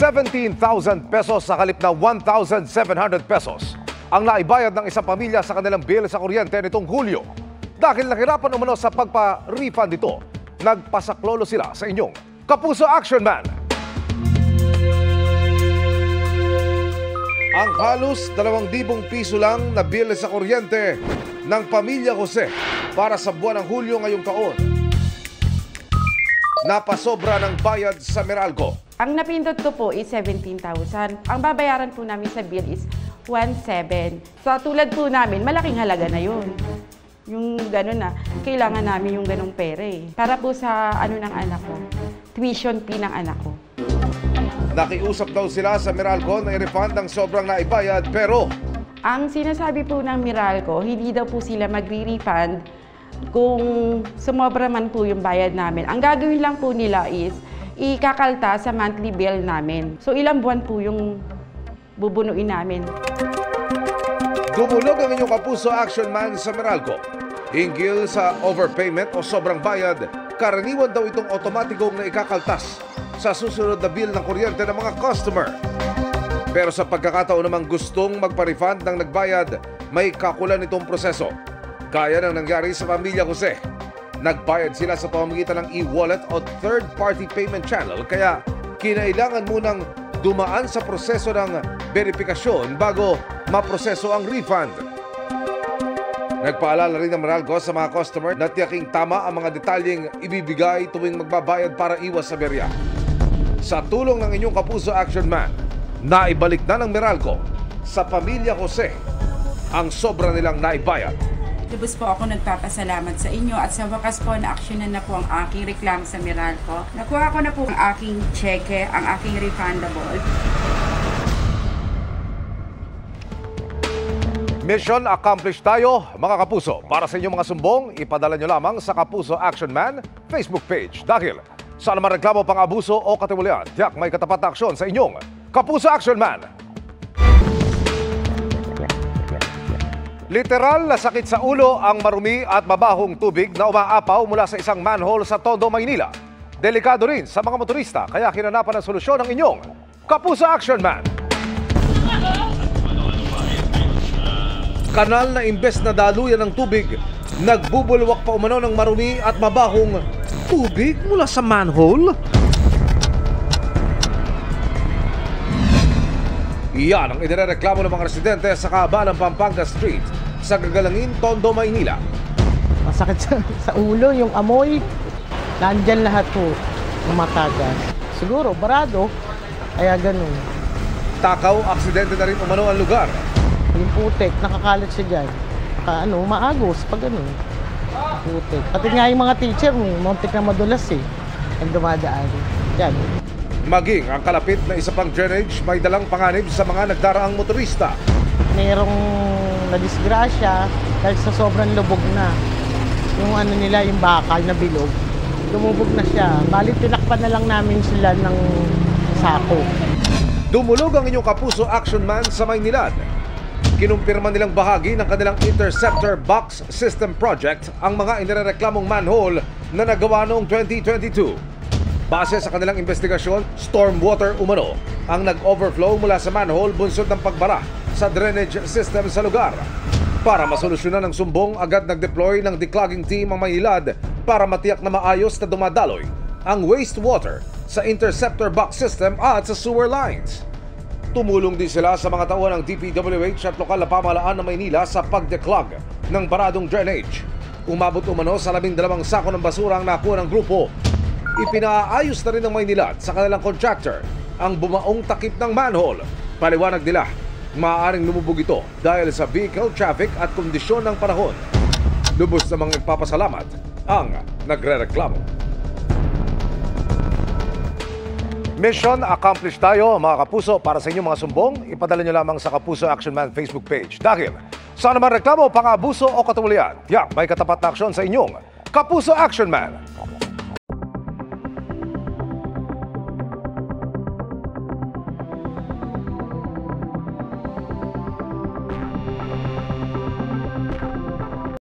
17,000 pesos sa halip na 1,700 pesos ang naibayad ng isang pamilya sa kanilang bill sa kuryente nitong Hulyo. Dahil nahirapan umano sa pagpa-refund ito, nagpasaklolo sila sa inyong Kapuso Action Man. Ang halos 2,000 piso lang na bill sa kuryente ng pamilya Jose para sa buwan ng Hulyo ngayong taon, napasobra ng bayad sa Meralco. Ang napindot ko po is 17,000. Ang babayaran po namin sa bill is 1,700. Sa tulad po namin, malaking halaga na yun. Yung gano'n na, kailangan namin yung ganong pera eh. Para po sa ng anak ko, tuition fee ng anak ko. Nakiusap daw sila sa Meralco na i-refund ang sobrang naibayad pero ang sinasabi po ng Meralco, hindi daw po sila magre-refund kung sumobra man po yung bayad namin. Ang gagawin lang po nila is ikakalta sa monthly bill namin. So ilang buwan po yung bubunuin namin. Dumulog ang inyong Kapuso Action Man sa Meralco. Hinggil sa overpayment o sobrang bayad, karaniwan daw itong otomatikong na ikakaltas sa susunod na bill ng kuryente ng mga customer. Pero sa pagkakataon namang gustong magpa-refund ng nagbayad, may kakulan itong proseso. Gaya ng nangyari sa pamilya Jose. Nagbayad sila sa pamamagitan ng e-wallet o third-party payment channel kaya kinailangan munang dumaan sa proseso ng verifikasyon bago maproseso ang refund. Nagpaalala rin ng Meralco sa mga customer na tiyaking tama ang mga detalyeng ibibigay tuwing magbabayad para iwas sa berya. Sa tulong ng inyong Kapuso Action Man, naibalik na ng Meralco sa pamilya Jose ang sobra nilang naibayad. Lubos po ako nagpapasalamat sa inyo at sa wakas po na-actionan na po ang aking reklamo sa Meralco. Nakuha ko na po ang aking cheque, ang aking refundable. Mission accomplished tayo, mga kapuso. Para sa inyong mga sumbong, ipadala nyo lamang sa Kapuso Action Man Facebook page. Dahil sa naman reklamo, pang-abuso o katiwalian, tiyak may katapat na aksyon sa inyong Kapuso Action Man. Literal na sakit sa ulo ang marumi at mabahong tubig na umaapaw mula sa isang manhole sa Tondo, Maynila. Delikado rin sa mga motorista kaya hinanapan ng solusyon ng inyong Kapuso Action Man. Kanal na imbes na daluyan ng tubig, nagbubulwak pa umano ng marumi at mabahong tubig mula sa manhole. Iyan ang inireklamo ng mga residente sa kahabaan ng Pampanga Street sa Gagalangin, Tondo, Maynila. Masakit sa ulo, yung amoy. Nandyan lahat po ng matagas. Siguro, barado. Kaya ganun. Takaw, aksidente na rin umano ang lugar. Yung putik, nakakalat siya dyan. Maagos, pag ganun. Putik. Pati nga yung mga teacher, muntik na madulas eh. Ang dumadaan. Yan. Maging ang kalapit na isa pang drainage may dalang panganib sa mga nagdaraang motorista. Mayroong nadisgrasya dahil sa sobrang lubog na. Yung nila, yung bakal na bilog, lumubog na siya. Bali, tinakpan na lang namin sila ng sako. Dumulog ang inyong Kapuso Action Man sa Maynilad. Kinumpirma nilang bahagi ng kanilang Interceptor Box System Project ang mga inireklamong manhole na nagawa noong 2022. Base sa kanilang investigasyon, stormwater umano ang nag-overflow mula sa manhole bunsod ng pagbara sa drainage system sa lugar. Para masolusyonan ng sumbong, agad nag-deploy ng declogging team ang Maynilad para matiyak na maayos na dumadaloy ang wastewater sa interceptor box system at sa sewer lines. Tumulong din sila sa mga tauhan ng DPWH at lokal na pamahalaan ng Maynila sa pag-declog ng baradong drainage. Umabot umano sa 12 sako ng basura ang nakuha ng grupo. Ipinaayos na rin ng Maynilad sa kanilang contractor ang bumaong takip ng manhole. Paliwanag nila, maaaring lumubog ito dahil sa vehicle traffic at kondisyon ng panahon. Lubos namang nagpapasalamat ang nagrereklamo. Mission accomplished tayo, mga kapuso. Para sa inyong mga sumbong, ipadala nyo lamang sa Kapuso Action Man Facebook page. Dahil sa naman reklamo, pang-abuso o katiwalian, tiyak may katapat na aksyon sa inyong Kapuso Action Man.